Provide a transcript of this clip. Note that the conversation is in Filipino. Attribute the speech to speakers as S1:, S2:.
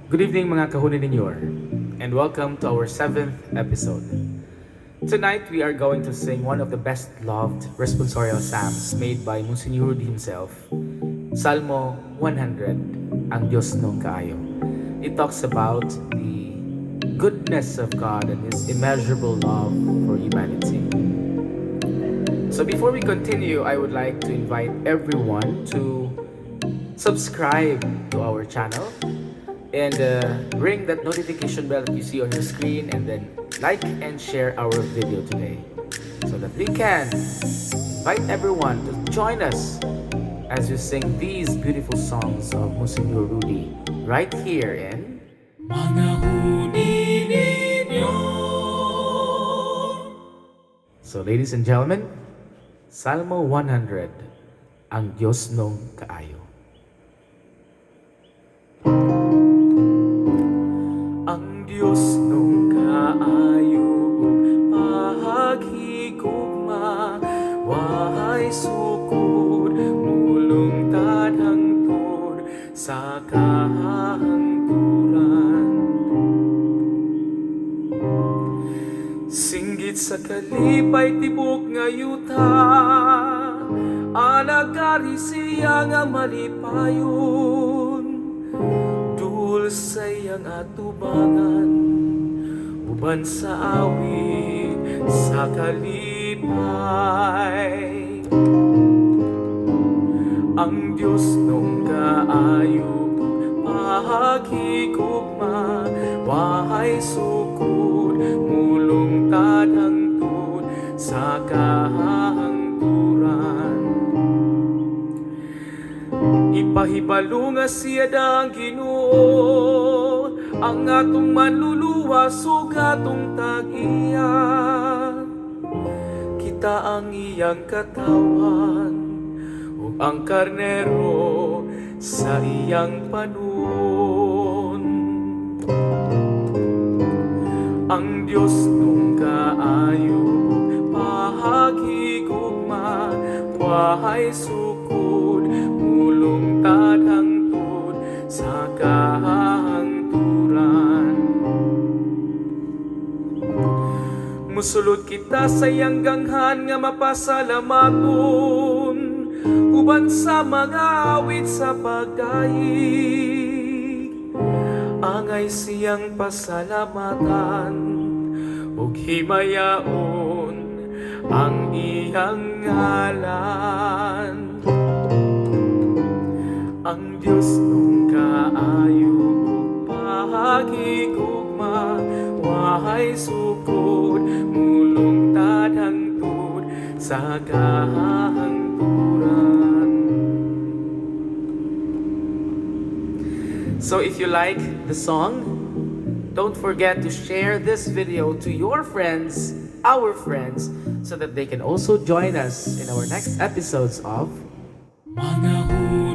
S1: Good evening mga Huni ni Nyor, and welcome to our 7th episode. Tonight we are going to sing one of the best loved responsorial psalms made by Msgr himself, Salmo 100, Ang Diosnong Kaayo. It talks about the goodness of God and His immeasurable love for humanity. So before we continue, I would like to invite everyone to subscribe to our channel and ring that notification bell that you see on your screen, and then like and share our video today so that we can invite everyone to join us as we sing these beautiful songs of Msgr Rudy right here in
S2: Mga huni ninyo.
S1: So ladies and gentlemen, Salmo 100, Ang Diosnong Kaayo. Ang Diosnong kaayo ug paghigugma, wahay sukod mulungtad hangtod sa kahangturan. Singgit sa kalipay tibok nga yuta, anagari siya nga malipayon. Sayang atubangan, uban sa awit sa kalipay. Ang Diosnong kaayo paghigugma, wahay sukod mulungtad hangtod sa kahangturan. Ipahibalo nga siya dang Ginoo, ang atong manluluwas ug atong tag-iya. Kita ang iyang katawan ug ang karnero sa iyang panon. Ang Diosnong kaayo paghigugma, wahay sukod mulungtad hangtod sa kahangturan. Musulod kita sa iyang ganghan nga mapasalamaton, uban sa mga awit sa pagdaig. Angay siyang pasalamatan ug himayaon ang iyang ngalan. Ang Diosnong kaayo paghigugma, wahay sukod mulungtad hangtod sa kahangturan. So if you like the song, don't forget to share this video to your friends, our friends, so that they can also join us in our next episodes of
S2: Mga huni